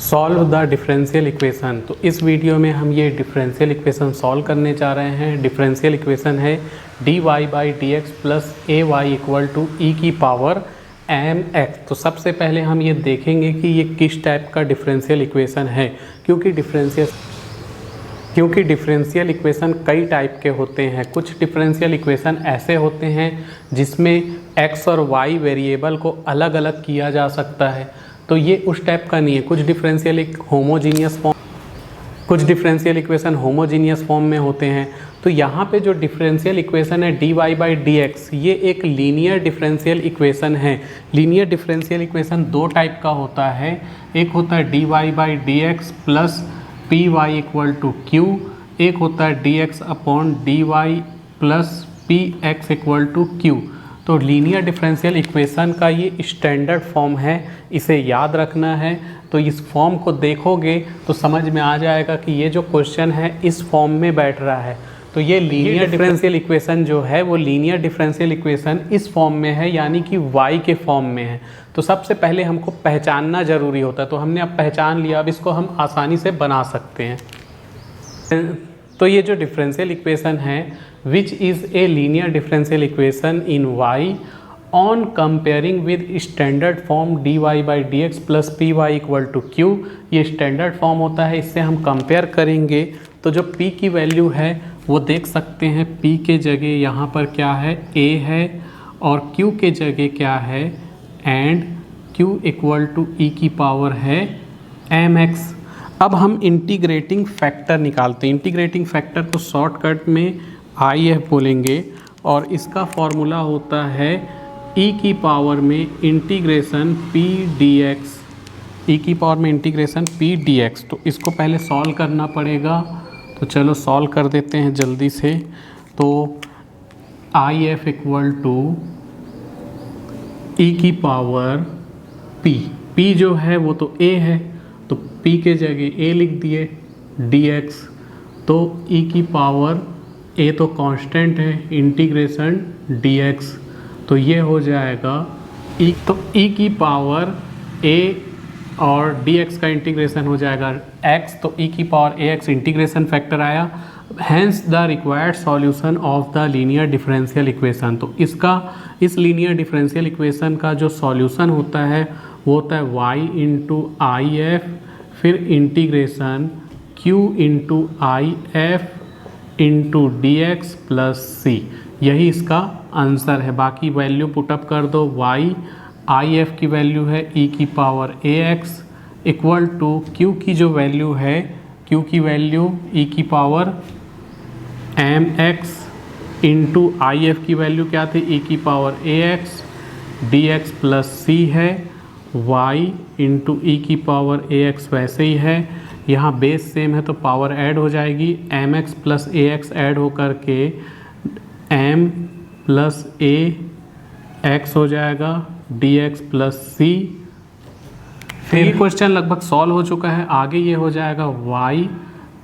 Solve the differential equation. तो इस video में हम ये डिफरेंशियल इक्वेशन सॉल्व करने जा रहे हैं। डिफरेंशियल इक्वेशन है dy by D x plus A Y equal to E की पावर एम एक्स। तो सबसे पहले हम ये देखेंगे कि ये किस टाइप का डिफरेंशियल इक्वेशन है, क्योंकि डिफरेंशियल इक्वेशन कई टाइप के होते हैं। कुछ डिफरेंशियल इक्वेशन ऐसे होते हैं जिसमें x और y वेरिएबल को अलग अलग किया जा सकता है, तो ये उस टाइप का नहीं है। कुछ डिफरेंशियल इक्वेशन होमोजीनियस फॉर्म में होते हैं। तो यहाँ पे जो डिफरेंशियल इक्वेशन है dy बाई डी एक्स, ये एक लीनियर डिफरेंशियल इक्वेशन है। लीनियर डिफरेंशियल इक्वेशन दो टाइप का होता है। एक होता है dy by D x plus p y equal to q, एक होता है d x upon d y plus p x equal to q. तो लीनियर डिफरेंशियल इक्वेशन का ये स्टैंडर्ड फॉर्म है, इसे याद रखना है। तो इस फॉर्म को देखोगे तो समझ में आ जाएगा कि ये जो क्वेश्चन है इस फॉर्म में बैठ रहा है। तो ये लीनियर डिफरेंशियल इक्वेशन जो है वो लीनियर डिफरेंशियल इक्वेशन इस फॉर्म में है, यानी कि y के फॉर्म में है। तो सबसे पहले हमको पहचानना ज़रूरी होता है, तो हमने अब पहचान लिया, अब इसको हम आसानी से बना सकते हैं। तो ये जो डिफरेंशियल इक्वेशन है which is a linear differential equation in y on comparing with standard form dy by D x plus p y equal to q. ये स्टैंडर्ड फॉर्म होता है, इससे हम कंपेयर करेंगे तो जो p की वैल्यू है वो देख सकते हैं। p के जगह यहाँ पर क्या है, a है, और q के जगह क्या है, and q equal to e की पावर है mx। अब हम इंटीग्रेटिंग फैक्टर निकालते हैं। इंटीग्रेटिंग फैक्टर को शॉर्टकट में IF बोलेंगे, और इसका फॉर्मूला होता है e की पावर में इंटीग्रेशन p dx, e की पावर में इंटीग्रेशन p dx। तो इसको पहले सॉल्व करना पड़ेगा, तो चलो सॉल्व कर देते हैं जल्दी से। तो IF इक्वल टू e की पावर p जो है वो तो a है, तो p के जगह a लिख दिए, dx। तो e की पावर a तो कांस्टेंट है, इंटीग्रेशन dx, तो ये हो जाएगा तो e की पावर a और dx का इंटीग्रेशन हो जाएगा x, तो e की पावर ax इंटीग्रेशन फैक्टर आया। Hence the required solution of the linear differential equation. तो इस लीनियर डिफरेंशियल इक्वेशन का जो सॉल्यूशन होता है वो होता है y इंटू आई एफ, फिर integration q into I F into D x plus C. यही इसका आंसर है। बाकी वैल्यू पुटअप कर दो। y आई एफ की वैल्यू है e की power ax equal to q की जो वैल्यू है, q की वैल्यू e की power mx into I F की वैल्यू क्या थी, e की power ax dx plus c है, y इंटू ई की पावर ax वैसे ही है। यहाँ बेस सेम है तो पावर ऐड हो जाएगी, mx प्लस ax ऐड हो करके m प्लस ax हो जाएगा, dx प्लस c। फिर क्वेश्चन लगभग सॉल्व हो चुका है। आगे ये हो जाएगा y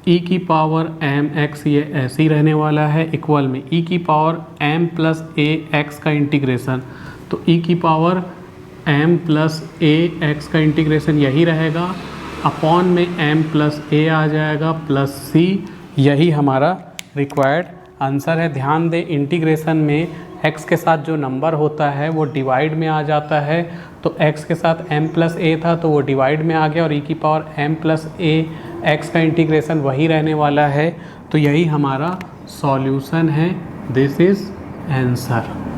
e की पावर mx, ये ऐसे ही रहने वाला है, इक्वल में e की पावर m प्लस ax का इंटीग्रेशन, तो e की पावर m प्लस ax का इंटीग्रेशन यही रहेगा, अपॉन में m प्लस a आ जाएगा प्लस c। यही हमारा रिक्वायर्ड आंसर है। ध्यान दें इंटीग्रेशन में x के साथ जो नंबर होता है वो डिवाइड में आ जाता है, तो x के साथ m प्लस a था तो वो डिवाइड में आ गया, और e की power m plus a x का इंटीग्रेशन वही रहने वाला है। तो यही हमारा सॉल्यूशन है। This is answer.